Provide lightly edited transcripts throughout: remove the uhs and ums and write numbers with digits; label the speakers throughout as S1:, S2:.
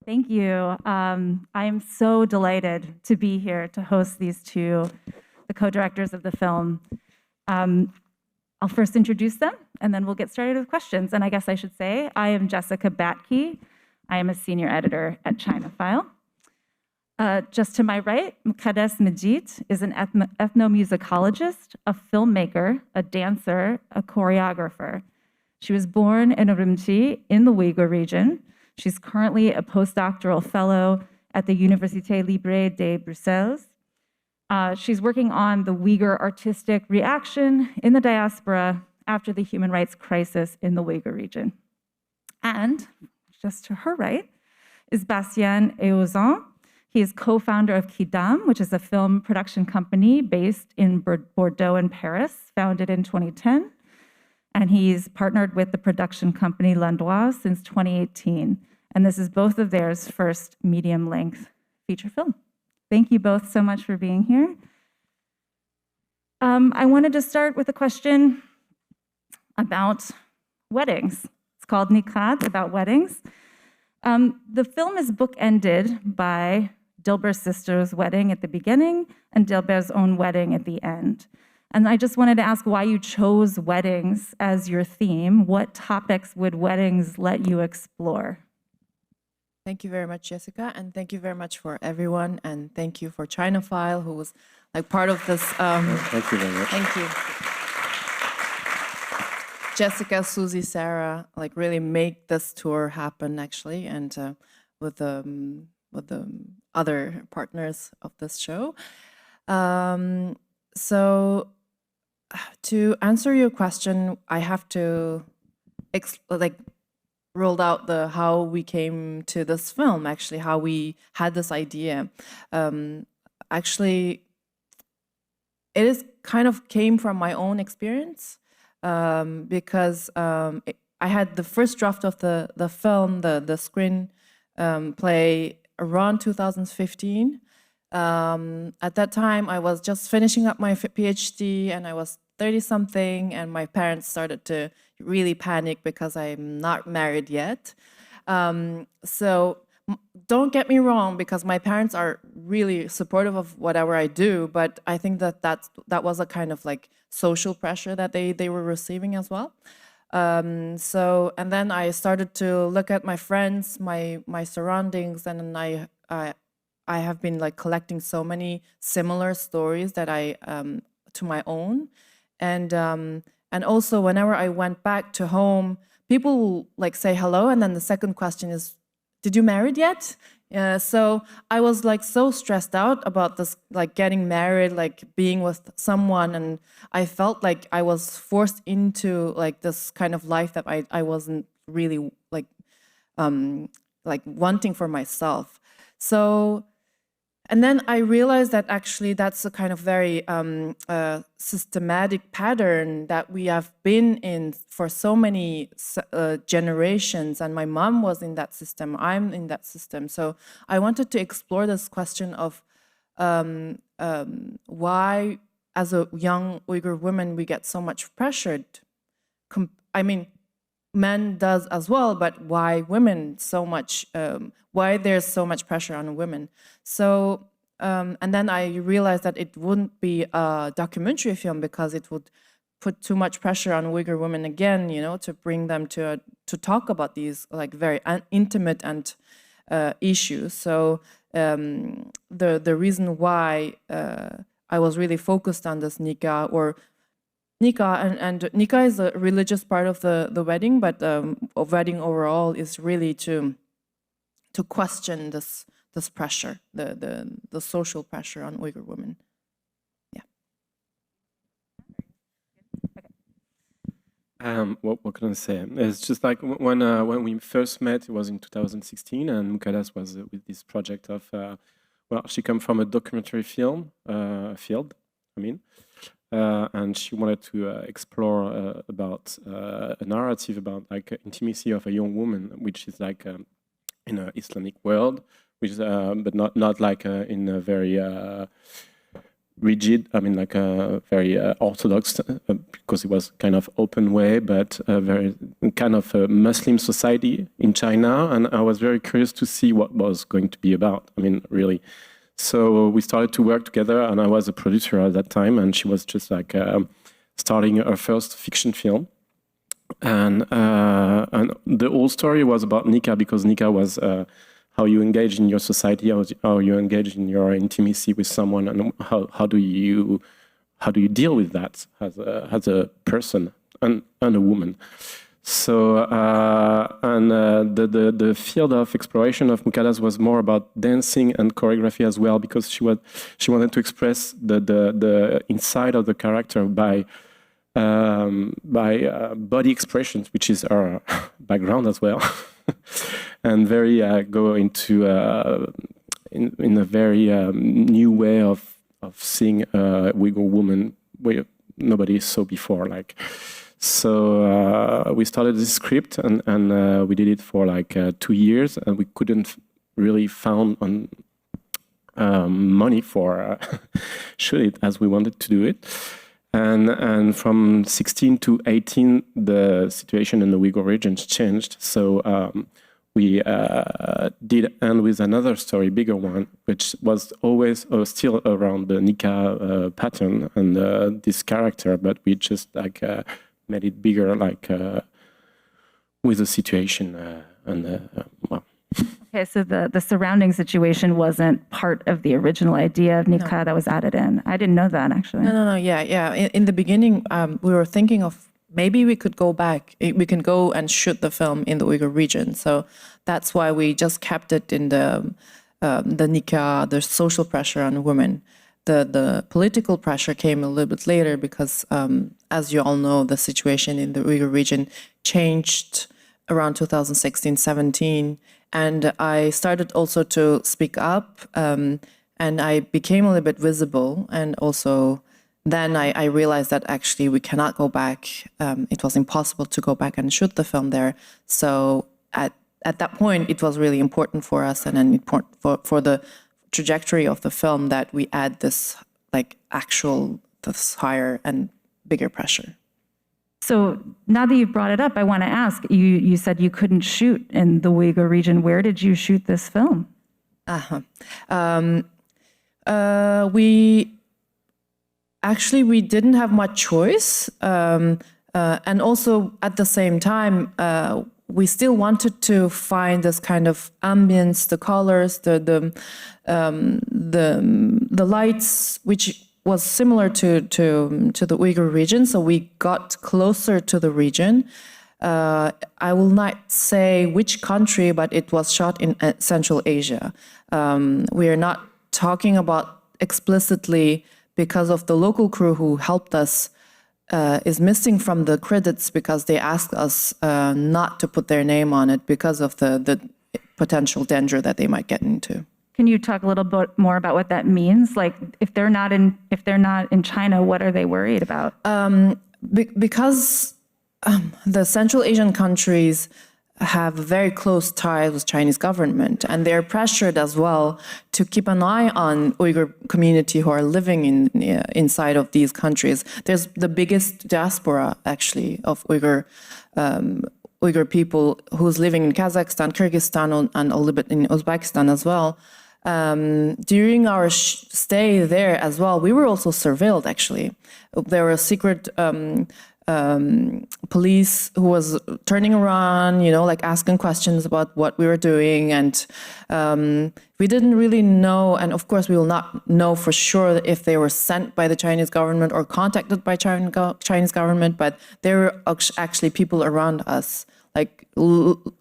S1: Thank you. I am so delighted to be here to host these two, the co-directors of the film. I'll first introduce them, and then we'll get started with questions. And I guess I should say, I am Jessica Batke. I am a senior editor at ChinaFile. Just to my right, Mukaddas Mijit is an ethnomusicologist, a filmmaker, a dancer, a choreographer. She was born in Urumqi in the Uyghur region. She's currently a postdoctoral fellow at the Université Libre de Bruxelles. She's working on the Uyghur artistic reaction in the diaspora after the human rights crisis in the Uyghur region. And just to her right is Bastien Ehouzan. He is co-founder of Kidam, which is a film production company based in Bordeaux and Paris, founded in 2010. And he's partnered with the production company Landois since 2018. And this is both of theirs first medium-length feature film. Thank you both so much for being here. I wanted to start with a question about weddings. It's called Nikah, it's about weddings. The film is bookended by Dilber's sister's wedding at the beginning and Dilber's own wedding at the end. And I just wanted to ask why you chose weddings as your theme. What topics would weddings let you explore?
S2: Thank you very much, Jessica, and thank you very much for everyone, and thank you for ChinaFile, who was like part of this.
S3: Thank you very much.
S2: Thank you. Jessica, Susie, Sarah, like really make this tour happen, actually, and with the other partners of this show. So to answer your question, I have to rolled out how we came to this film, actually, how we had this idea. Actually, it is kind of came from my own experience because I had the first draft of the film, the screen play around 2015. At that time, I was just finishing up my PhD and I was 30-something, and my parents started to really panic because I'm not married yet. So don't get me wrong, because my parents are really supportive of whatever I do, but I think that was a kind of like social pressure that they were receiving as well. And then I started to look at my friends, my surroundings, and I have been like collecting so many similar stories that to my own. And also, whenever I went back to home, people will like say hello, and then the second question is, "Did you married yet?" So I was like so stressed out about this, like getting married, like being with someone, and I felt like I was forced into like this kind of life that I wasn't really like wanting for myself. So. And then I realized that actually that's a kind of very systematic pattern that we have been in for so many generations. And my mom was in that system, I'm in that system. So I wanted to explore this question of why, as a young Uyghur woman, we get so much pressured. I mean, men does as well, but why women so much, why there's so much pressure on women. So, and then I realized that it wouldn't be a documentary film because it would put too much pressure on Uyghur women again, you know, to bring them to talk about these like very intimate and issues. So the reason why I was really focused on this Nikah and Nikah is a religious part of the wedding, but a wedding overall is really to question this pressure, the social pressure on Uyghur women. Yeah.
S3: What can I say? It's just like when we first met, it was in 2016, and Mukaddas was with this project of well, she came from a documentary film field, I mean. And she wanted to explore about a narrative about like intimacy of a young woman, which is like in an Islamic world, which is but not like in a very rigid, I mean, like a very orthodox, because it was kind of open way, but very kind of a Muslim society in China. And I was very curious to see what was going to be about. I mean, really. So we started to work together, and I was a producer at that time, and she was just like starting her first fiction film. And the whole story was about Nikah, because Nikah was how you engage in your society, how you engage in your intimacy with someone, and how do you deal with that as a person and a woman. So the field of exploration of Mukaddas was more about dancing and choreography as well, because she wanted to express the inside of the character by body expressions, which is our background as well, and very go into in a very new way of seeing a Uyghur woman where nobody saw before. Like, so we started this script, and we did it for like 2 years, and we couldn't really found on money for shoot it as we wanted to do it. And from 16 to 18, the situation in the Uyghur regions changed. So we did end with another story, bigger one, which was always still around the Nikah pattern and this character, but we just like made it bigger, like with the situation well.
S1: Okay, so the surrounding situation wasn't part of the original idea of Nikah that was added in. I didn't know that, actually.
S2: No, yeah. In the beginning, we were thinking of maybe we could go back, we can go and shoot the film in the Uyghur region. So that's why we just kept it in the Nikah, the social pressure on women. The political pressure came a little bit later because, as you all know, the situation in the Uyghur region changed around 2016-17. And I started also to speak up, and I became a little bit visible. And also then I realized that actually we cannot go back. It was impossible to go back and shoot the film there. So at that point, it was really important for us and then important for the trajectory of the film that we add this this higher and bigger pressure.
S1: So now that you've brought it up, I want to ask, you said you couldn't shoot in the Uyghur region. Where did you shoot this film? We didn't have much choice. And also at the same time, we still wanted to find this kind of ambience, the colors, the lights, which was similar to the Uyghur region. So we got closer to the region. I will not say which country, but it was shot in Central Asia. We are not talking about explicitly because of the local crew who helped us is missing from the credits because they asked us not to put their name on it because of the potential danger that they might get into. Can you talk a little bit more about what that means? Like, if they're not in China, what are they worried about?
S2: Because the Central Asian countries have very close ties with Chinese government, and they're pressured as well to keep an eye on Uyghur community who are living inside of these countries. There's the biggest diaspora, actually, of Uyghur people who's living in Kazakhstan, Kyrgyzstan, and a little bit in Uzbekistan as well. During our stay there as well, we were also surveilled, actually. There were secret police who was turning around, asking questions about what we were doing. And we didn't really know, and of course we will not know for sure if they were sent by the Chinese government or contacted by Chinese government, but there were actually people around us,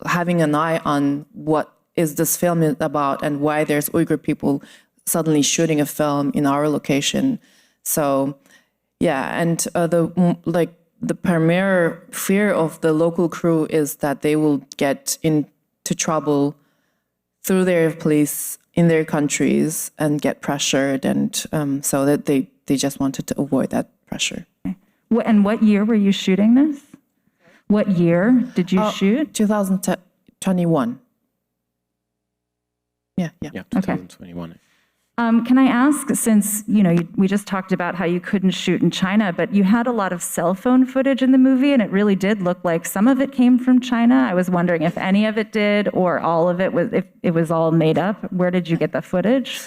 S2: having an eye on what is this film about and why there's Uyghur people suddenly shooting a film in our location. So, yeah, and the premier fear of the local crew is that they will get into trouble through their police in their countries and get pressured, and so that they just wanted to avoid that pressure.
S1: Okay. And what year were you shooting this? What year did you shoot?
S2: 2021. Yeah.
S3: Yeah, 2021. Okay.
S1: Can I ask, since we just talked about how you couldn't shoot in China, but you had a lot of cell phone footage in the movie, and it really did look like some of it came from China. I was wondering if any of it did, or all of it was, if it was all made up. Where did you get the footage?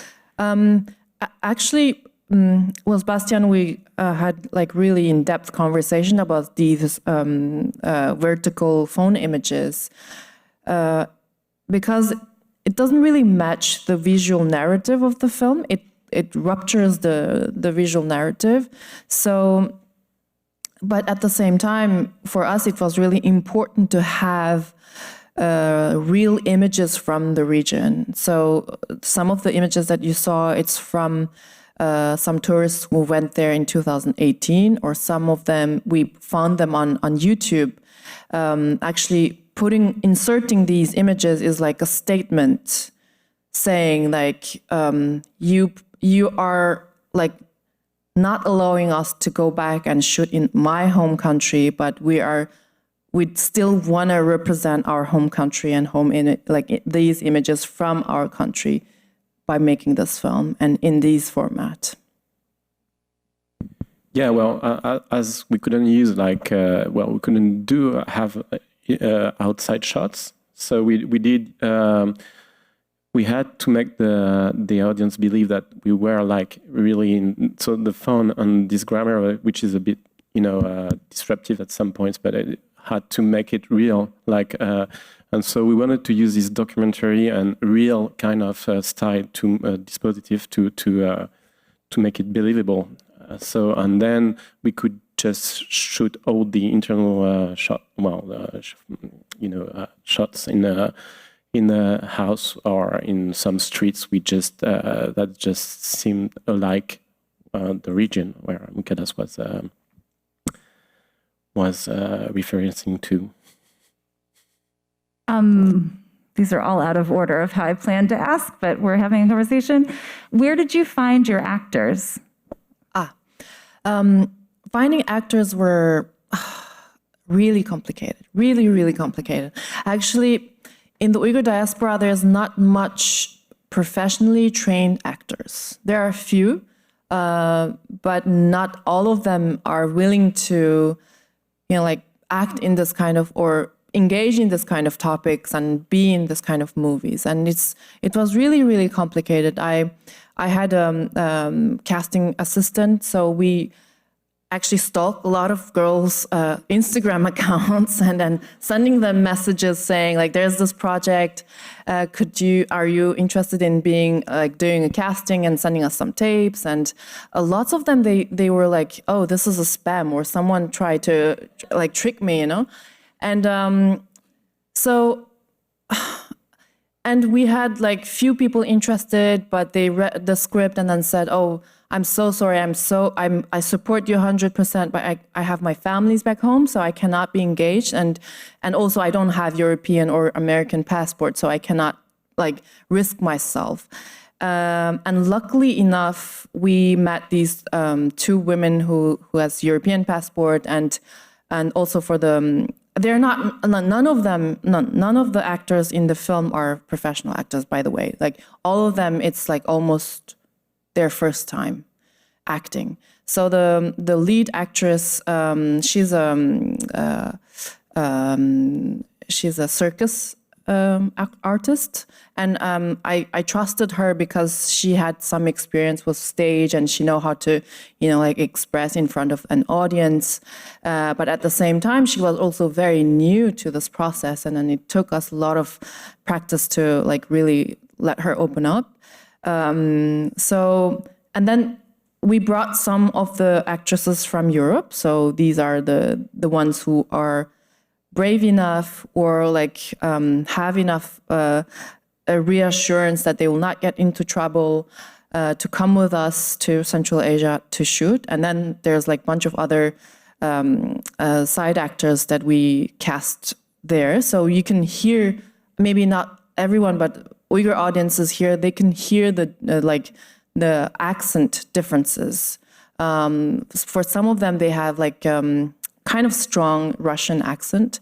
S2: Actually, with Bastien, we had like really in-depth conversation about these vertical phone images because it doesn't really match the visual narrative of the film. It ruptures the visual narrative. So, but at the same time, for us, it was really important to have real images from the region. So some of the images that you saw, it's from some tourists who went there in 2018, or some of them, we found them on YouTube. Actually, inserting these images is like a statement saying like, you are like not allowing us to go back and shoot in my home country, but we still want to represent our home country and these images from our country by making this film and in these format. Yeah,
S3: well, as we couldn't use we couldn't have outside shots, so we had to make the audience believe that we were like really in. So the phone on this grammar, which is a bit disruptive at some points, but it had to make it real, and so we wanted to use this documentary and real kind of style dispositive to make it believable. And then we could just shoot all the internal shots in a house or in some streets. We just that just seemed like the region where Mukaddas was referencing to.
S1: These are all out of order of how I planned to ask, but we're having a conversation. Where did you find your actors?
S2: Finding actors were really complicated, really, really complicated. Actually, in the Uyghur diaspora, there's not much professionally trained actors. There are a few, but not all of them are willing to, act in this kind of, or engage in this kind of topics and be in this kind of movies. And it was really, really complicated. I had a casting assistant, so we actually stalked a lot of girls' Instagram accounts and then sending them messages saying like, there's this project, are you interested in doing a casting and sending us some tapes? And lots of them, they were like, oh, this is a spam, or someone tried to trick me, And and we had few people interested, but they read the script and then said, oh, I'm so sorry, I support you 100%, but I have my families back home, so I cannot be engaged. And also I don't have European or American passport, so I cannot risk myself. And luckily enough, we met these two women who has European passport, and also for none of the actors in the film are professional actors, by the way. All of them, it's almost their first time acting. So the lead actress, she's a circus artist, and I trusted her because she had some experience with stage and she know how to express in front of an audience, but at the same time she was also very new to this process, and then it took us a lot of practice to really let her open up. And then we brought some of the actresses from Europe, so these are the ones who are brave enough or have enough a reassurance that they will not get into trouble to come with us to Central Asia to shoot. And then there's a bunch of other side actors that we cast there. So you can hear, maybe not everyone, but Uyghur audiences here, they can hear the accent differences. For some of them, they have kind of strong Russian accent.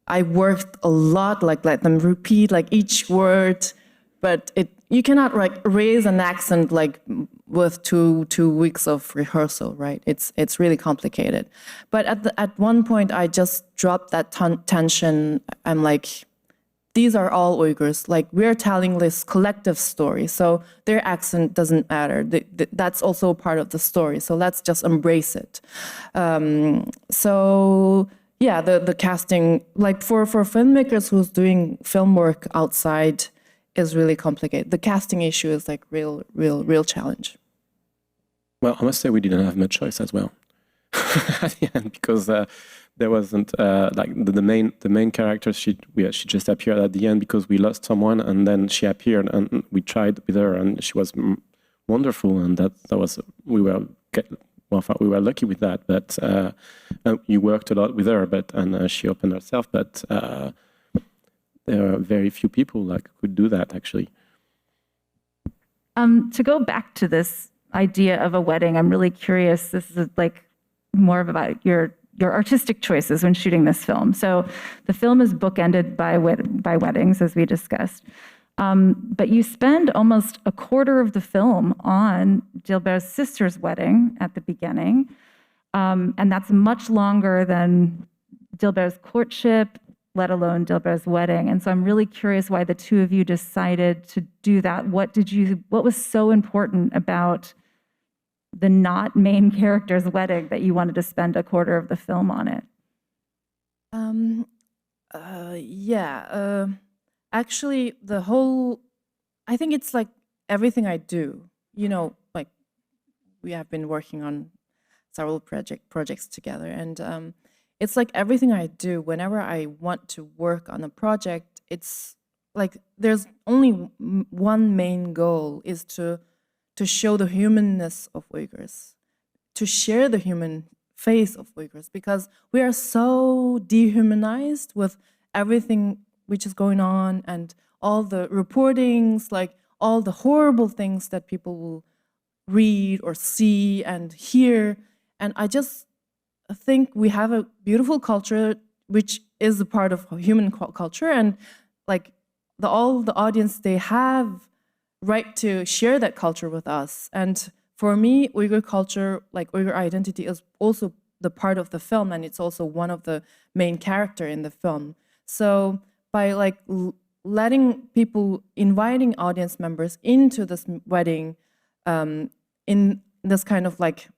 S2: I worked a lot, let them repeat each word, but you cannot like raise an accent like with two weeks of rehearsal, right? It's really complicated. But at one point, I just dropped that tension. I'm like, these are all Uyghurs. Like, we're telling this collective story, so their accent doesn't matter. That's also a part of the story. So let's just embrace it. So yeah, the casting, like for filmmakers who's doing film work outside, is really complicated. The casting issue is like real challenge.
S3: Well, I must say we didn't have much choice as well at the end, because there wasn't like the main character. She just appeared at the end because we lost someone, and then she appeared, and we tried with her, and she was wonderful, and that was we were lucky with that. But you worked a lot with her, and she opened herself, but. There are very few people like could do that actually.
S1: To go back to this idea of a wedding, I'm really curious. This is like more about your artistic choices when shooting this film. So the film is bookended by weddings, as we discussed. But you spend almost a quarter of the film on Dilbert's sister's wedding at the beginning. And that's much longer than Dilbert's courtship, let alone Dilbert's wedding. And so I'm really curious why the two of you decided to do that. What was so important about the not main character's wedding that you wanted to spend a quarter of the film on it?
S2: Actually, I think it's like everything I do, like we have been working on several projects together, and it's like everything I do, whenever I want to work on a project, it's like there's only one main goal, is to show the humanness of Uyghurs, to share the human face of Uyghurs, because we are so dehumanized with everything which is going on and all the reportings, like all the horrible things that people will read or see and hear. And I just think we have a beautiful culture which is a part of human culture, and like all the audience, they have right to share that culture with us. And for me, Uyghur culture, like Uyghur identity, is also the part of the film, and it's also one of the main character in the film. So by like letting people, inviting audience members into this wedding, in this kind of like,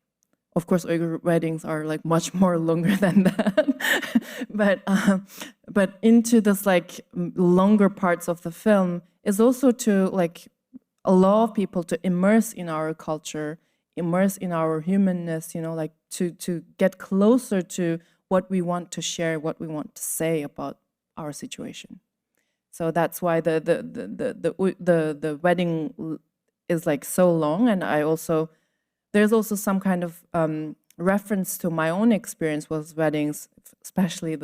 S2: of course, Uyghur weddings are like much more longer than that, but into this like longer parts of the film is also to like allow people to immerse in our culture, immerse in our humanness, like to get closer to what we want to share, what we want to say about our situation. So that's why the wedding is like so long, and there's also some kind of reference to my own experience with weddings, especially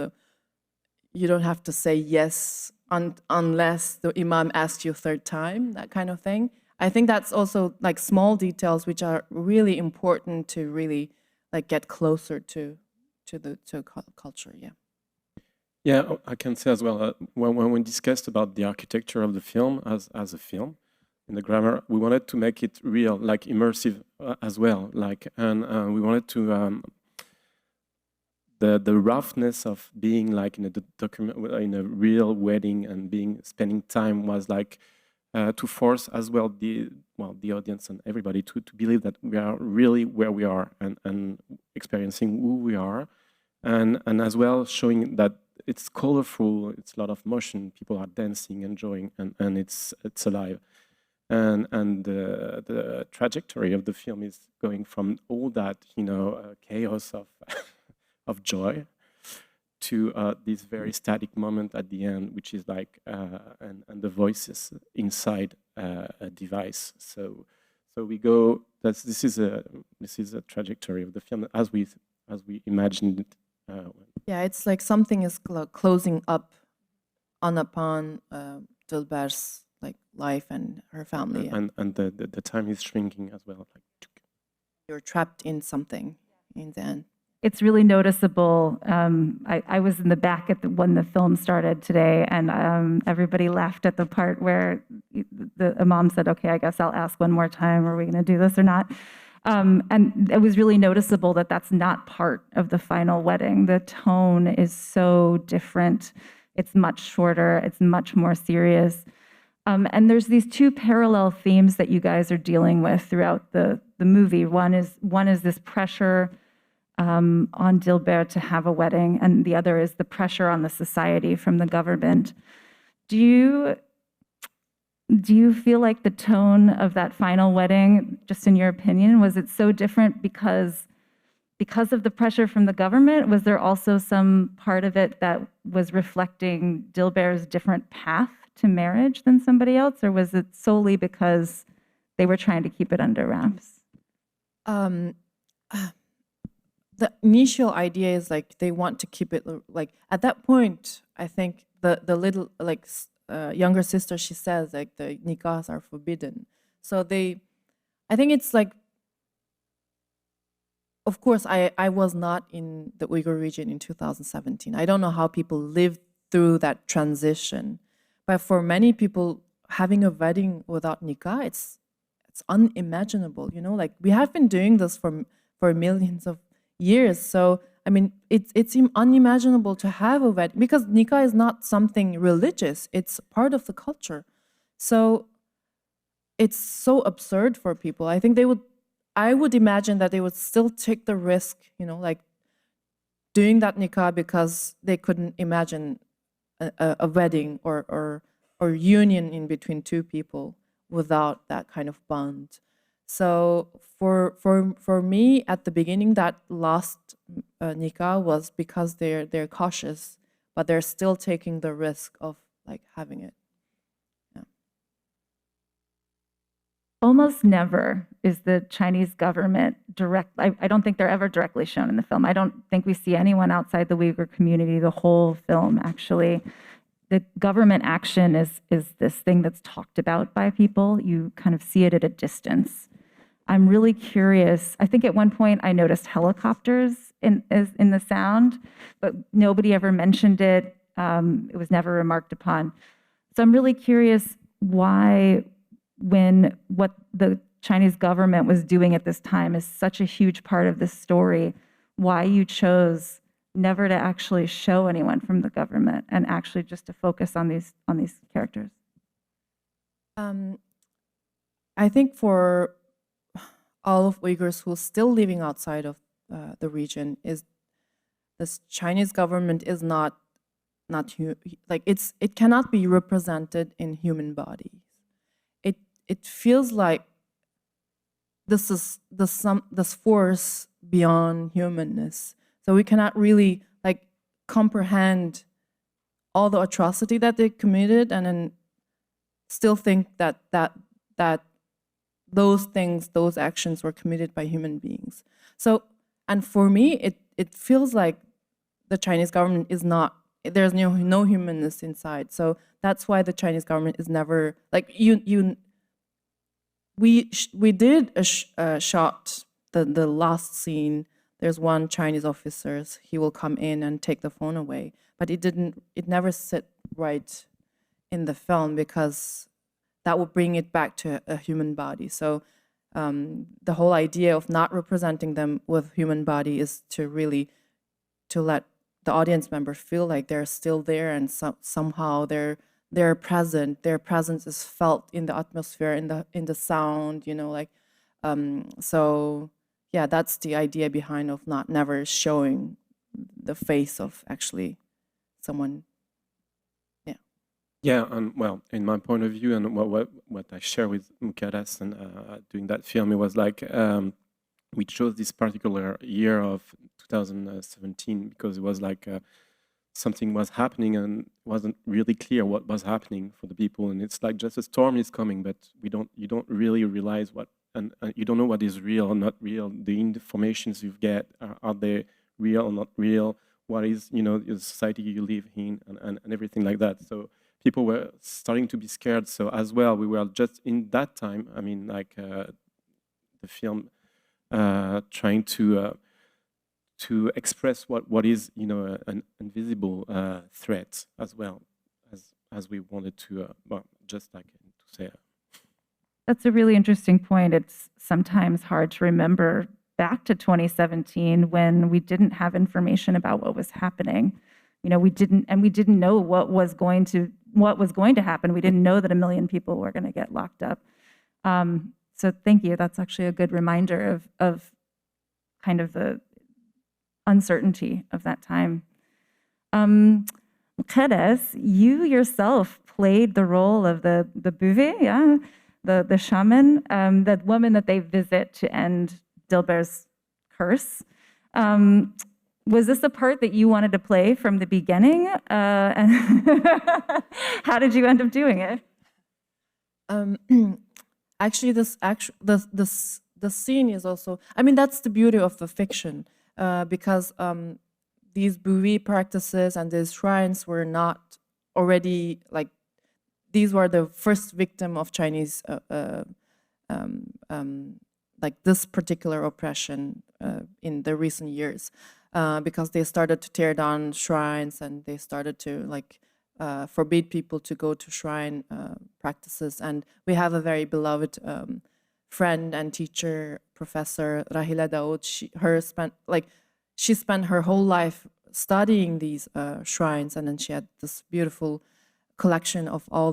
S2: you don't have to say yes unless the imam asks you a third time, that kind of thing. I think that's also like small details which are really important to really like get closer to culture. Yeah.
S3: Yeah, I can say as well, when we discussed about the architecture of the film as a film, in the grammar, we wanted to make it real, like immersive as well, and we wanted to the roughness of being like in a real wedding and spending time was like to force as well the audience and everybody to believe that we are really where we are and experiencing who we are, and as well showing that it's colorful, it's a lot of motion, people are dancing, enjoying, and it's alive. And the trajectory of the film is going from all that chaos of joy to this very static moment at the end, which is like and the voices inside a device. So we go. This is a trajectory of the film as we imagined it.
S2: Yeah, it's like something is closing up upon Dilbert's like life and her family,
S3: and the time is shrinking as well. Like
S2: you're trapped in something in the end.
S1: it's really noticeable. I was in the back when the film started today, and everybody laughed at the part where the imam said, "Okay, I guess I'll ask one more time. Are we going to do this or not?" And it was really noticeable that that's not part of the final wedding. The tone is so different. It's much shorter. It's much more serious. And there's these two parallel themes that you guys are dealing with throughout the movie. One is this pressure on Dilbert to have a wedding, and the other is the pressure on the society from the government. Do you feel like the tone of that final wedding, just in your opinion, was it so different because of the pressure from the government? Was there also some part of it that was reflecting Dilbert's different path to marriage than somebody else, or was it solely because they were trying to keep it under wraps?
S2: The initial idea is like they want to keep it like at that point. I think the little like younger sister, she says like the nikahs are forbidden. So I think it's like, of course, I was not in the Uyghur region in 2017. I don't know how people lived through that transition, but for many people, having a wedding without nikah, it's unimaginable. You know, like we have been doing this for millions of years. So I mean, it's unimaginable to have a wedding because nikah is not something religious. It's part of the culture. So it's so absurd for people. I think I would imagine that they would still take the risk, you know, like doing that nikah because they couldn't imagine a wedding or union in between two people without that kind of bond. So for me, at the beginning, that last nikah was because they're cautious, but they're still taking the risk of like having it. Yeah.
S1: Almost never is the Chinese government I don't think they're ever directly shown in the film. I don't think we see anyone outside the Uyghur community the whole film, actually. The government action is this thing that's talked about by people. You kind of see it at a distance. I'm really curious. I think at one point I noticed helicopters in the sound, but nobody ever mentioned it. It was never remarked upon. So I'm really curious why, when what the Chinese government was doing at this time is such a huge part of this story, why you chose never to actually show anyone from the government and actually just to focus on these characters.
S2: I think for all of Uyghurs who are still living outside of the region, is this Chinese government is not like it cannot be represented in human bodies. It feels like this is this force beyond humanness. So we cannot really like comprehend all the atrocity that they committed, and then still think that those things, those actions were committed by human beings. So, and for me, it feels like the Chinese government is not, there's no humanness inside. So that's why the Chinese government is never like we did a shot, the last scene. There's one Chinese officer, he will come in and take the phone away, but it never sit right in the film because that would bring it back to a human body. So the whole idea of not representing them with human body is to really let the audience member feel like they're still there, and somehow they're present. Their presence is felt in the atmosphere, in the sound, you know, like so. Yeah, that's the idea behind of never showing the face of actually someone. Yeah.
S3: Yeah, and well, in my point of view, and what I share with Mukaddas and doing that film, it was like we chose this particular year of 2017 because it was like something was happening and it wasn't really clear what was happening for the people, and it's like just a storm is coming, but you don't really realize what. And you don't know what is real or not real. The informations you get, are they real or not real? What is, you know, the society you live in, and everything like that. So people were starting to be scared. So as well, we were just in that time, I mean, like the film trying to to express what is, you know, an invisible threat as well as we wanted to, well, just like to say.
S1: That's a really interesting point. It's sometimes hard to remember back to 2017 when we didn't have information about what was happening. You know, we didn't know what was going to happen. We didn't know that 1 million people were going to get locked up. So thank you. That's actually a good reminder of kind of the uncertainty of that time. Mukaddas, you yourself played the role of the bouvet, yeah? The shaman, the woman that they visit to end Dilber's curse. Was this a part that you wanted to play from the beginning? And how did you end up doing it?
S2: Actually, the scene is also, I mean, that's the beauty of the fiction, because these bouvet practices and these shrines were not already, like, these were the first victim of Chinese, like this particular oppression in the recent years, because they started to tear down shrines and they started to like forbid people to go to shrine practices. And we have a very beloved friend and teacher, Professor Rahila Daoud. She spent her whole life studying these shrines, and then she had this beautiful collection of all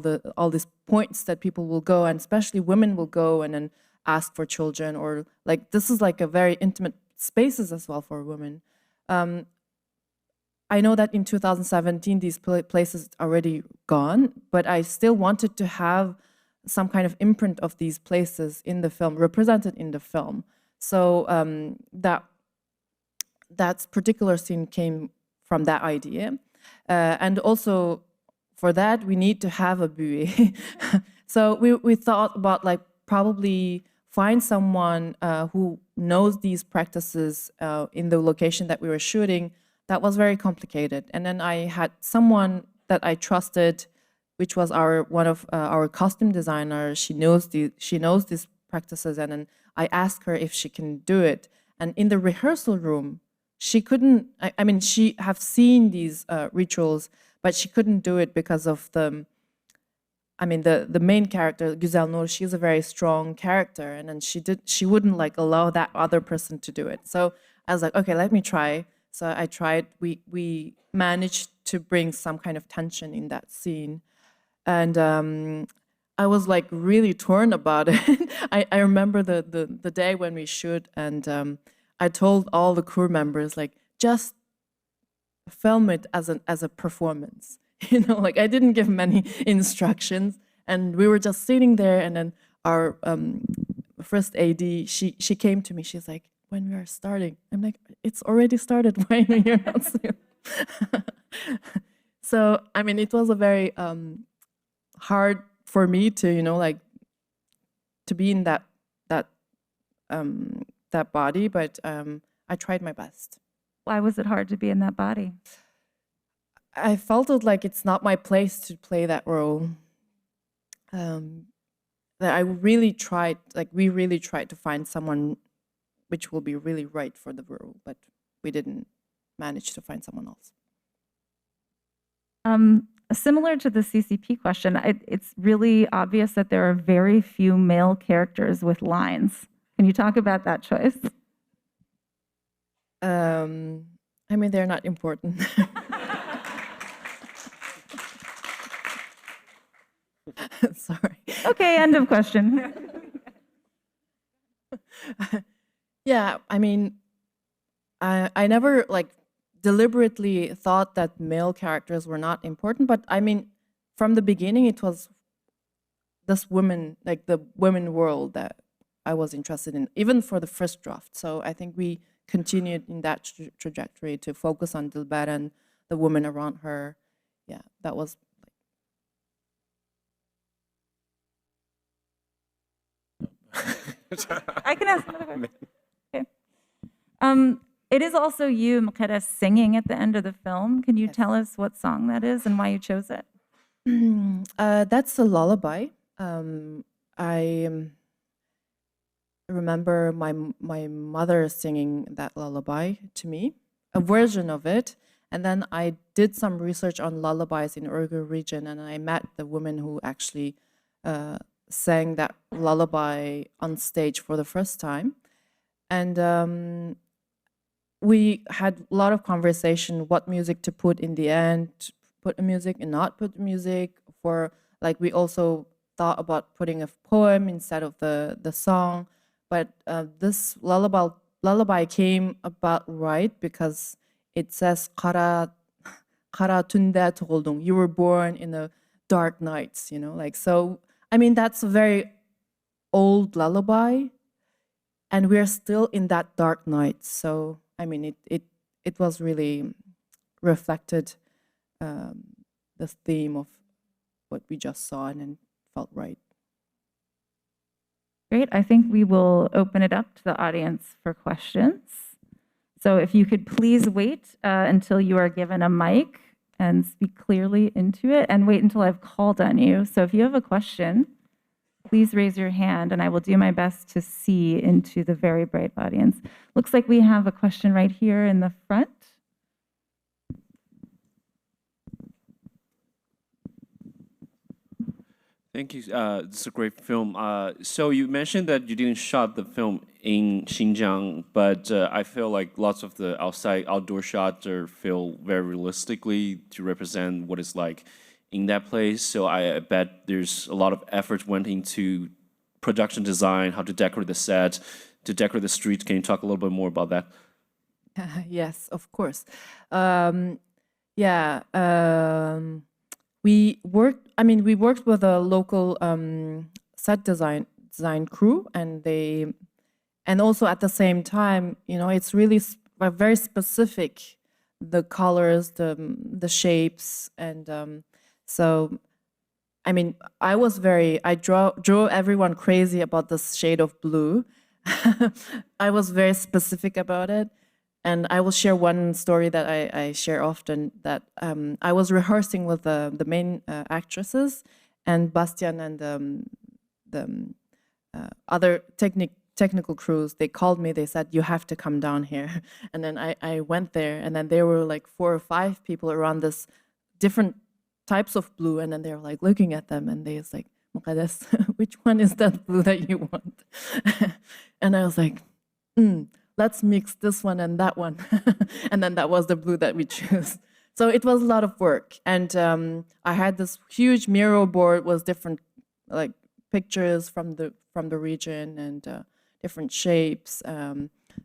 S2: these points that people will go, and especially women will go and then ask for children, or like this is like a very intimate spaces as well for women. I know that in 2017 these places already gone, but I still wanted to have some kind of imprint of these places in the film, represented in the film. So that particular scene came from that idea, and also for that we need to have a bouvet. So we thought about like probably find someone who knows these practices in the location that we were shooting. That was very complicated. And then I had someone that I trusted, which was one of our costume designers. She knows these practices, and then I asked her if she can do it. And in the rehearsal room, she couldn't. I mean, she have seen these rituals, but she couldn't do it because of the main character, Güzel Nur. She's a very strong character, and then she wouldn't like allow that other person to do it. So I was like, okay, let me try. So I tried. We managed to bring some kind of tension in that scene, and I was like really torn about it. I remember the day when we shoot, and I told all the crew members like, just film it as a performance. You know, like I didn't give many instructions, and we were just sitting there, and then our first AD, she came to me. She's like, when we are starting, I'm like, it's already started. Why are you not still? So I mean, it was a very hard for me to, you know, like to be in that body, but I tried my best.
S1: Why was it hard to be in that body?
S2: I felt it like it's not my place to play that role. That I really tried, like we really tried to find someone which will be really right for the role, but we didn't manage to find someone else.
S1: Similar to the CCP question, it's really obvious that there are very few male characters with lines. Can you talk about that choice?
S2: I mean, they're not important. Sorry.
S1: Okay, end of question.
S2: Yeah, I mean, I never like deliberately thought that male characters were not important, but I mean, from the beginning, it was this woman, like the women world that I was interested in, even for the first draft. So I think we continued in that trajectory to focus on Dilber and the women around her. Yeah, that was.
S1: I can ask another question. Okay. It is also you, Mukaddas, singing at the end of the film. Can you tell us what song that is and why you chose it?
S2: That's a lullaby. remember my mother singing that lullaby to me, a version of it. And then I did some research on lullabies in Uyghur region, and I met the woman who actually sang that lullaby on stage for the first time. And we had a lot of conversation, what music to put in the end, put the music and not put the music. For like, we also thought about putting a poem instead of the song. But this lullaby came about right because it says "Kara tunde toldung." You were born in the dark nights, you know, like, so. I mean, that's a very old lullaby, and we're still in that dark night. So I mean, it was really reflected the theme of what we just saw, and it felt right.
S1: Great. I think we will open it up to the audience for questions. So if you could please wait until you are given a mic and speak clearly into it, and wait until I've called on you. So if you have a question, please raise your hand, and I will do my best to see into the very bright audience. Looks like we have a question right here in the front.
S4: Thank you. It's a great film. So you mentioned that you didn't shot the film in Xinjiang, but I feel like lots of the outdoor shots feel very realistically to represent what it's like in that place. So I bet there's a lot of effort went into production design, how to decorate the set, to decorate the streets. Can you talk a little bit more about that?
S2: Yes, of course. Yeah. We worked with a local set design crew, and also at the same time, you know, it's really very specific, the colors, the shapes, and so, I mean, I drove everyone crazy about this shade of blue. I was very specific about it. And I will share one story that I share often, that I was rehearsing with the main actresses, and Bastien and the other technical crews. They called me, they said, "You have to come down here." And then I went there, and then there were like 4 or 5 people around this different types of blue, and then they were like looking at them, and they was like, "Mukaddas, which one is that blue that you want?" And I was like, let's mix this one and that one. And then that was the blue that we chose. So it was a lot of work. And I had this huge mural board with different like pictures from the region and different shapes.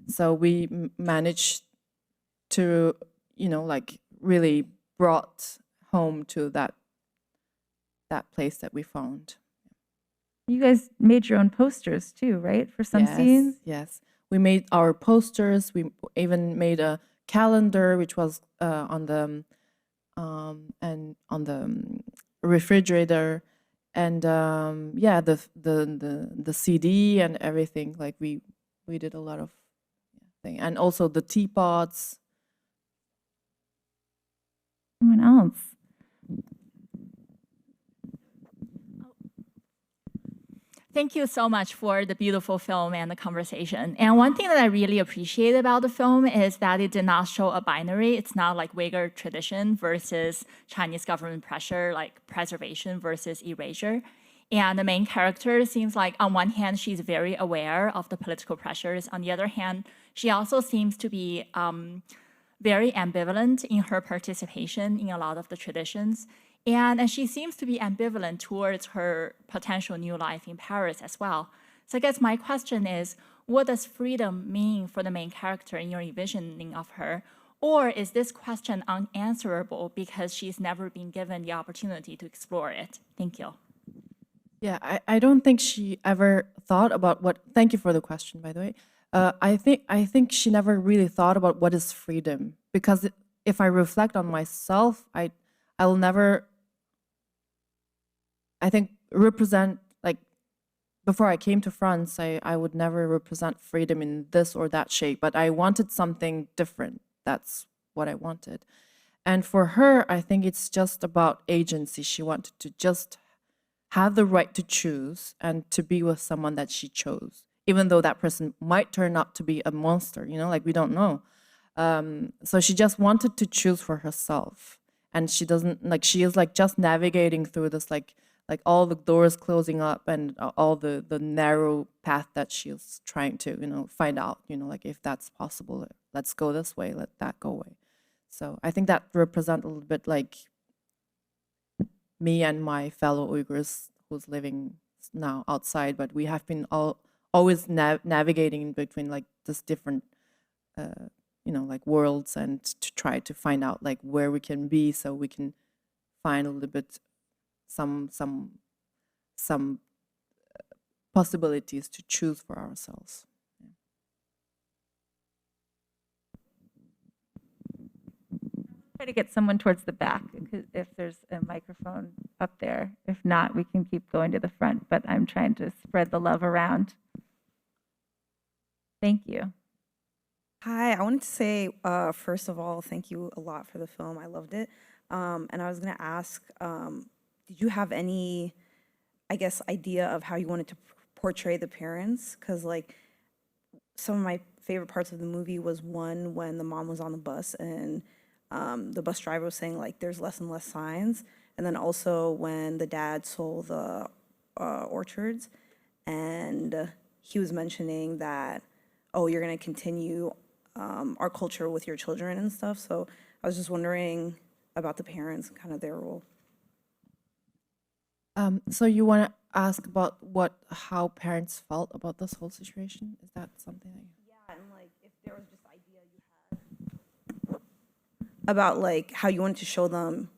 S2: So we managed to, you know, like really brought home to that place that we found.
S1: You guys made your own posters too, right? For some scenes?
S2: Yes. We made our posters. We even made a calendar, which was on the refrigerator, and yeah, the CD and everything. Like we did a lot of things, and also the teapots.
S1: Anyone else?
S5: Thank you so much for the beautiful film and the conversation. And one thing that I really appreciate about the film is that it did not show a binary. It's not like Uyghur tradition versus Chinese government pressure, like preservation versus erasure. And the main character seems like, on one hand, she's very aware of the political pressures. On the other hand, she also seems to be very ambivalent in her participation in a lot of the traditions. And she seems to be ambivalent towards her potential new life in Paris as well. So I guess my question is, what does freedom mean for the main character in your envisioning of her? Or is this question unanswerable because she's never been given the opportunity to explore it? Thank you.
S2: Yeah, I don't think she ever thought about what. Thank you for the question, by the way. I think she never really thought about what is freedom, because if I reflect on myself, I will never, I think, represent, like, before I came to France, I would never represent freedom in this or that shape, but I wanted something different. That's what I wanted. And for her, I think it's just about agency. She wanted to just have the right to choose and to be with someone that she chose, even though that person might turn out to be a monster, you know, like we don't know. So she just wanted to choose for herself, and she doesn't, like, she is like just navigating through this, like all the doors closing up and all the narrow path that she's trying to, you know, find out, you know, like if that's possible, let's go this way, let that go away. So I think that represents a little bit like me and my fellow Uyghurs who's living now outside, but we have been always navigating in between like this different, you know, like worlds, and to try to find out like where we can be, so we can find a little bit some possibilities to choose for ourselves.
S1: Try to get someone towards the back if there's a microphone up there. If not, we can keep going to the front, but I'm trying to spread the love around. Thank you.
S6: Hi, I wanted to say, first of all, thank you a lot for the film. I loved it. And I was going to ask, did you have any, I guess, idea of how you wanted to portray the parents? Because, like, some of my favorite parts of the movie was one when the mom was on the bus and the bus driver was saying, like, there's less and less signs. And then also when the dad sold the orchards, and he was mentioning that, oh, you're going to continue our culture with your children and stuff. So I was just wondering about the parents and kind of their role.
S2: So you want to ask about how parents felt about this whole situation? Is that something that you...
S6: Yeah, and like if there was just idea you had about like how you wanted to show them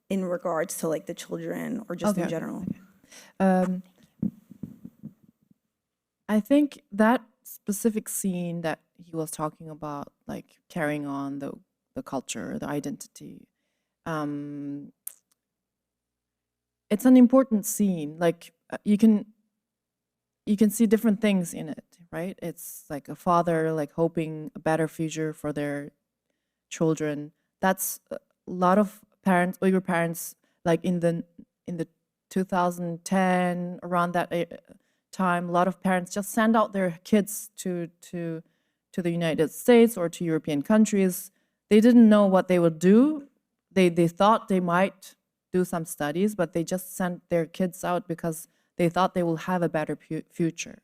S6: in regards to like the children or just in general.
S2: Okay. I think that specific scene that he was talking about, like carrying on the culture, the identity, it's an important scene. Like you can see different things in it, right? It's like a father like hoping a better future for their children. That's a lot of parents, Uyghur parents, like in the 2010, around that time, a lot of parents just send out their kids to the United States or to European countries. They didn't know what they would do. They thought they might do some studies, but they just sent their kids out because they thought they will have a better future.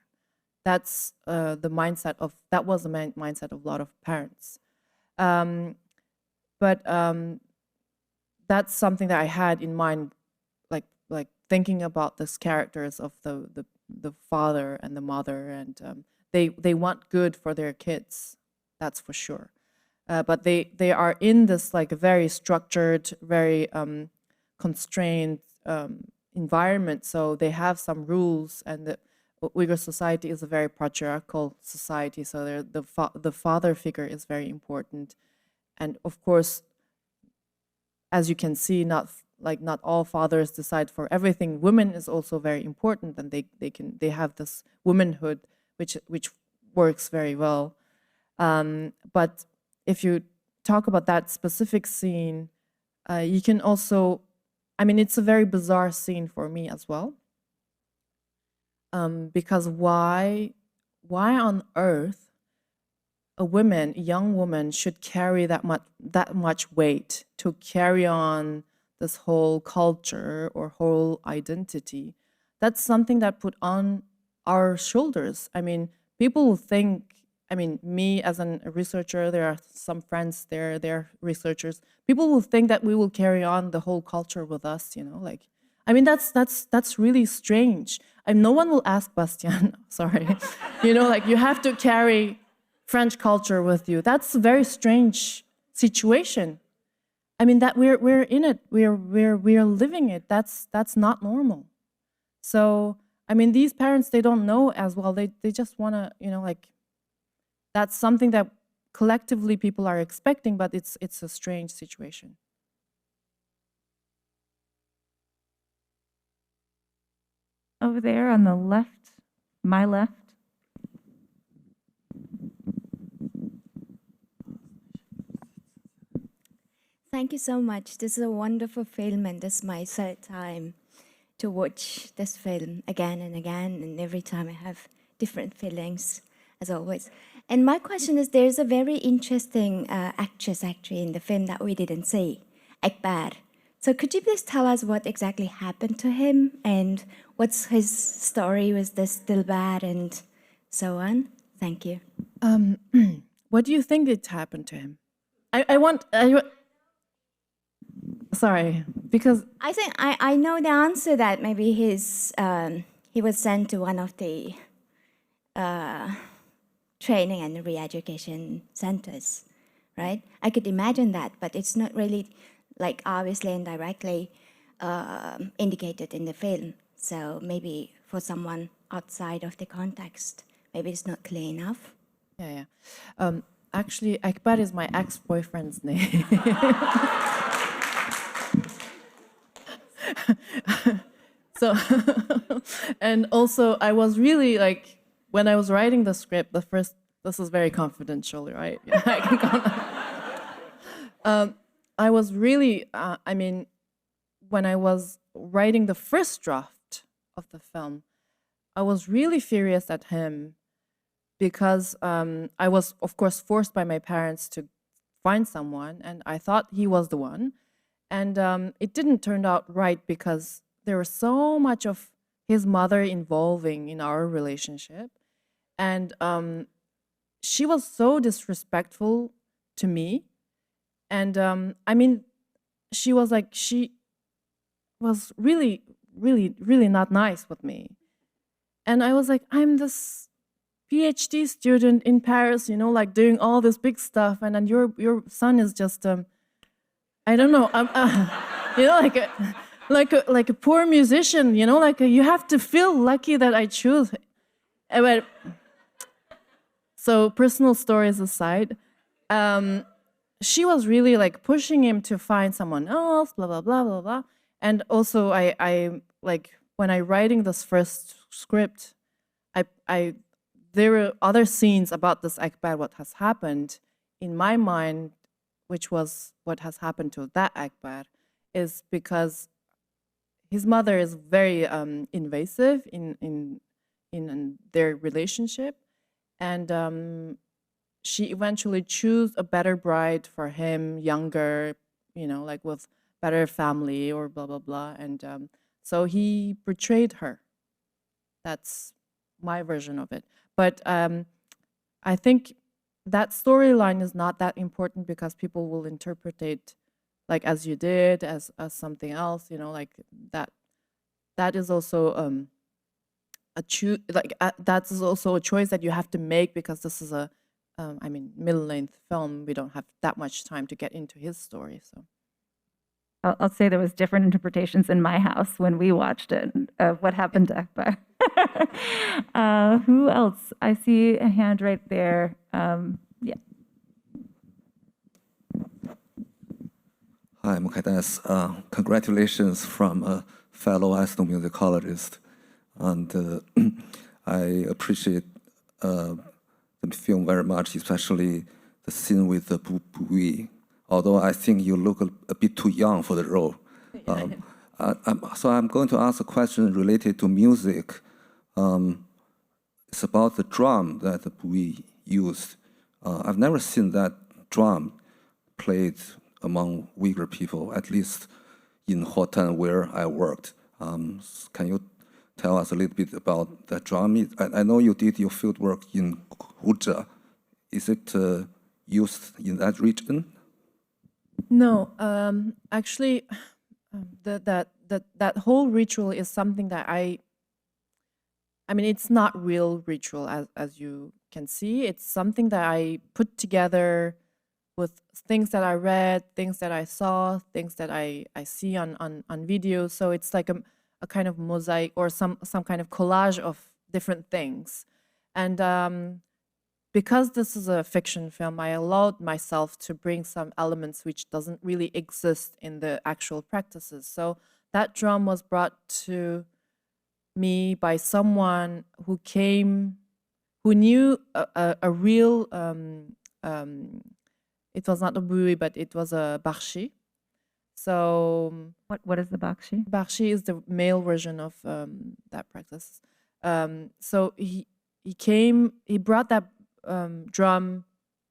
S2: That's that was the mindset of a lot of parents. But that's something that I had in mind, like thinking about these characters of the father and the mother, and they want good for their kids, that's for sure. But they are in this like a very structured, very constrained environment, so they have some rules, and the Uyghur society is a very patriarchal society, so the father figure is very important. And of course, as you can see, not all fathers decide for everything. Women is also very important, and they have this womanhood which works very well. But if you talk about that specific scene, you can also, I mean, it's a very bizarre scene for me as well. Because why on earth a young woman should carry that much weight to carry on this whole culture or whole identity? That's something that put on our shoulders. I mean, people will think, I mean, me as a researcher, there are some friends there, they're researchers. People will think that we will carry on the whole culture with us, you know, like, I mean, that's really strange. And no one will ask Bastien, sorry, you know, like you have to carry French culture with you. That's a very strange situation. I mean, that we're in it, we're living it. That's not normal. So, I mean, these parents, they don't know as well. They just want to, you know, like, that's something that collectively people are expecting, but it's a strange situation.
S1: Over there on the left, my left.
S7: Thank you so much. This is a wonderful film, and this is my third time to watch this film again and again. And every time I have different feelings, as always. And my question is, there's a very interesting actress actually in the film that we didn't see, Akbar. So could you please tell us what exactly happened to him and what's his story? Was this still bad and so on? Thank you.
S2: What do you think it happened to him? Sorry, because
S7: I think I know the answer that maybe he was sent to one of the training and re-education centers, right? I could imagine that, but it's not really like obviously and directly indicated in the film. So maybe for someone outside of the context, maybe it's not clear enough.
S2: yeah. Actually, Akbar is my ex-boyfriend's name. So, and also I was really like, when I was writing the script, this is very confidential, right? Yeah, I can I was really, when I was writing the first draft of the film, I was really furious at him because I was, of course, forced by my parents to find someone, and I thought he was the one. And it didn't turn out right because there was so much of his mother involving in our relationship. And she was so disrespectful to me. And she was really, really, really not nice with me. And I was like, I'm this PhD student in Paris, like doing all this big stuff. And then your son is just, I don't know, like a poor musician, you have to feel lucky that I choose. But, so personal stories aside, she was really like pushing him to find someone else, blah, blah, blah, blah, blah. And also I like, when I writing this first script, there were other scenes about this Akbar, what has happened in my mind, which was what has happened to that Akbar, is because his mother is very invasive in their relationship, and she eventually chose a better bride for him, younger, like with better family or blah blah blah, and so he betrayed her. That's my version of it. But I think that storyline is not that important because people will interpret it like as you did, as something else, like that. That is also that is also a choice that you have to make because this is a, middle-length film. We don't have that much time to get into his story, so.
S1: I'll say there was different interpretations in my house when we watched it of what happened to Akbar. Who else? I see a hand right there. Yeah.
S8: Hi, Mukaddas. Congratulations from a fellow ethnomusicologist. And I appreciate the film very much, especially the scene with the bui. Although I think you look a bit too young for the role. So I'm going to ask a question related to music. It's about the drum that the bui used. I've never seen that drum played among Uyghur people, at least in Hotan where I worked. Can you tell us a little bit about that drum? I know you did your field work in Ehouzan. Is it used in that region?
S2: No, actually, that whole ritual is something that it's not real ritual as you can see. It's something that I put together with things that I read, things that I saw, things that I see on videos. So it's like a kind of mosaic or some kind of collage of different things. And because this is a fiction film, I allowed myself to bring some elements which doesn't really exist in the actual practices. So that drum was brought to me by someone who knew a real, it was not a bui, but it was a bakshi. So
S1: What is the bakshi?
S2: bakshi is the male version of that practice. So he brought that drum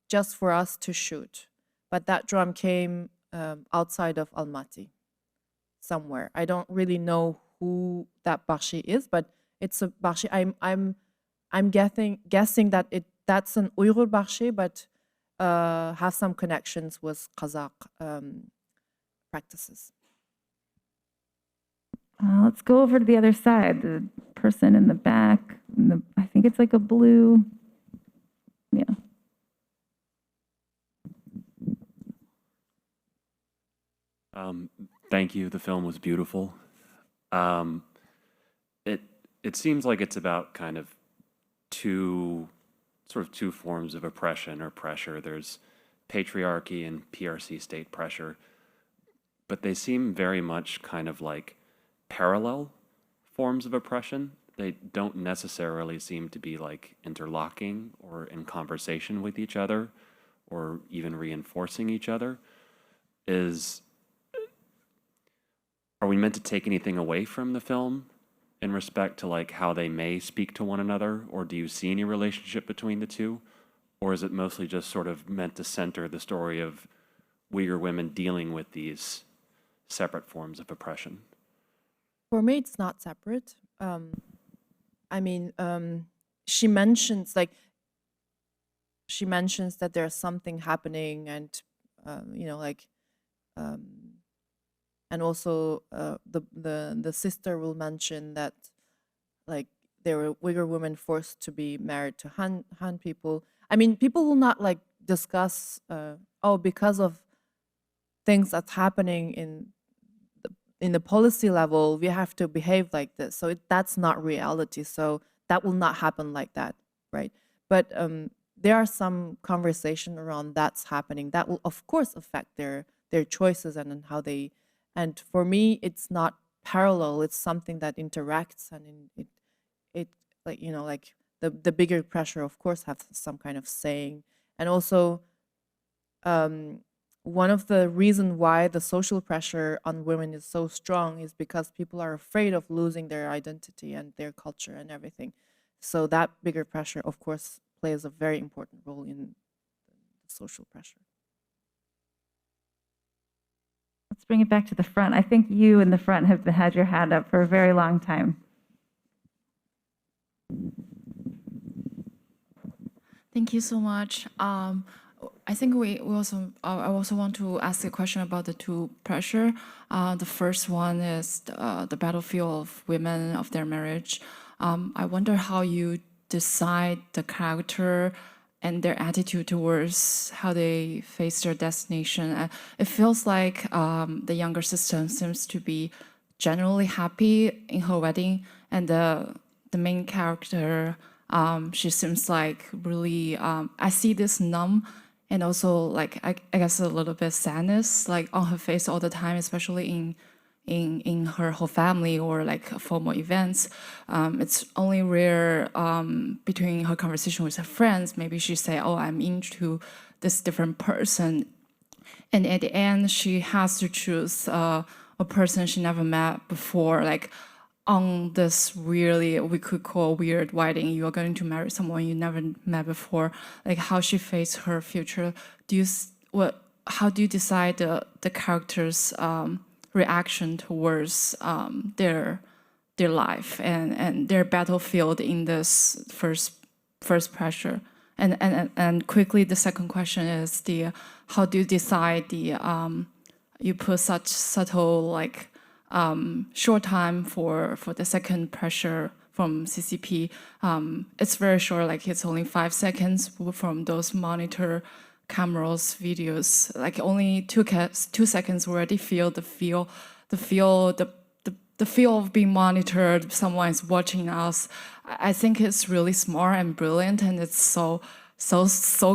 S2: just for us to shoot, but that drum came outside of Almaty, somewhere. I don't really know who that Bakshi is, but it's a Bakshi. I'm guessing that that's an Uyghur Bakshi, but has some connections with Kazakh practices.
S1: Let's go over to the other side. The person in the back, I think it's like a blue. Yeah.
S9: Thank you. The film was beautiful. It seems like it's about kind of two forms of oppression or pressure. There's patriarchy and PRC state pressure, but they seem very much kind of like parallel forms of oppression. They don't necessarily seem to be like interlocking or in conversation with each other or even reinforcing each other. Are we meant to take anything away from the film in respect to like how they may speak to one another, or do you see any relationship between the two? Or is it mostly just sort of meant to center the story of Uyghur women dealing with these separate forms of oppression?
S2: For me, it's not separate. I mean, she mentions that there's something happening, and and also the sister will mention that like there were Uyghur women forced to be married to Han people. I mean, people will not like discuss because of things that's happening in the policy level, we have to behave like this. So that's not reality. So that will not happen like that, right? But there are some conversation around that's happening that will of course affect their choices and how they. And for me, it's not parallel. It's something that interacts, and it like like the bigger pressure, of course, has some kind of saying. And also, one of the reasons why the social pressure on women is so strong is because people are afraid of losing their identity and their culture and everything. So that bigger pressure, of course, plays a very important role in the social pressure.
S1: Let's bring it back to the front. I think you in the front have had your hand up for a very long time.
S10: Thank you so much. I think I also want to ask a question about the two pressure. The first one is the battlefield of women, of their marriage. I wonder how you decide the character and their attitude towards how they face their destination. It feels like the younger sister seems to be generally happy in her wedding, and the main character, she seems like really, I see this numb and also like I guess a little bit sadness like on her face all the time, especially in her whole family or like formal events. It's only rare between her conversation with her friends. Maybe she say, "Oh, I'm into this different person," and at the end she has to choose a person she never met before, like on this really, we could call weird wedding. You are going to marry someone you never met before. Like how she faced her future. How do you decide the characters' reaction towards their life and their battlefield in this first pressure? And quickly, the second question is how do you decide you put such subtle like short time for the second pressure from CCP. It's very short, like it's only 5 seconds from those monitor cameras videos. Like only 2 seconds already feel the feel of being monitored. Someone is watching us. I think it's really smart and brilliant, and it's so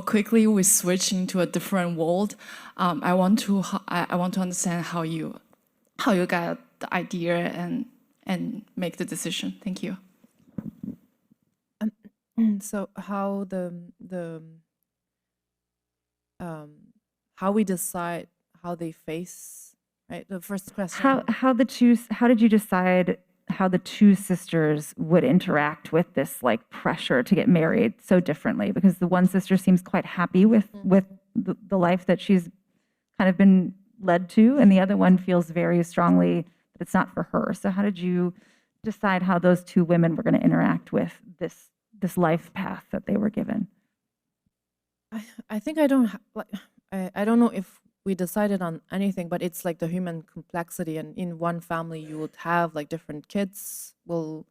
S10: quickly we switch into a different world. I want to understand how you got the idea and make the decision. Thank you.
S2: So how how we decide how they face, right? The first question.
S1: How did you decide how the two sisters would interact with this like pressure to get married so differently, because the one sister seems quite happy with the life that she's kind of been led to, and the other one feels very strongly that it's not for her. So how did you decide how those two women were going to interact with this life path that they were given?
S2: I think I don't I don't know if we decided on anything, but it's like the human complexity, and in one family you would have like different kids will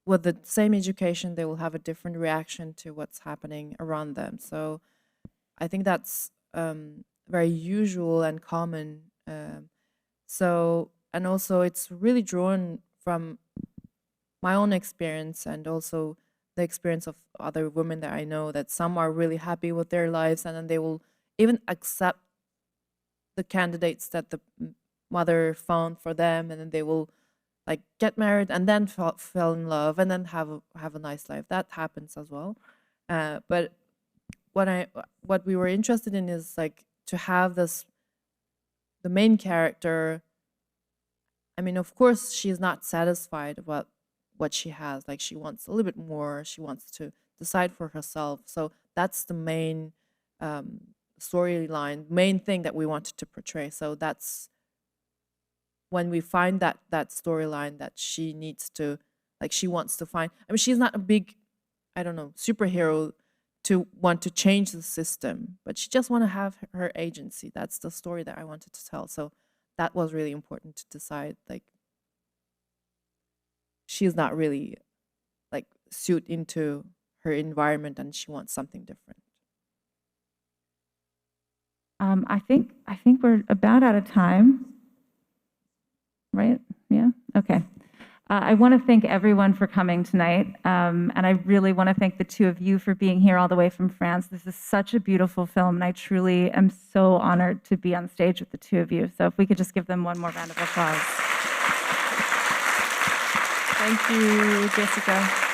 S2: with the same education, they will have a different reaction to what's happening around them. So I think that's very usual and common. So, and also it's really drawn from my own experience and also the experience of other women that I know, that some are really happy with their lives and then they will even accept the candidates that the mother found for them, and then they will like get married and then fall in love and then have a nice life. That happens as well. But what we were interested in is like to have the main character. I mean, of course, she's not satisfied about what she has. Like she wants a little bit more. She wants to decide for herself. So that's the main storyline, main thing that we wanted to portray. So that's when we find that storyline that she needs to, like she wants to find. I mean, she's not a big, I don't know, superhero to want to change the system, but she just want to have her agency. That's the story that I wanted to tell. So that was really important to decide. Like she's not really like suit into her environment and she wants something different.
S1: I think we're about out of time, right? Yeah, okay. I want to thank everyone for coming tonight, and I really want to thank the two of you for being here all the way from France. This is such a beautiful film, and I truly am so honored to be on stage with the two of you. So if we could just give them one more round of applause.
S2: Thank you, Jessica.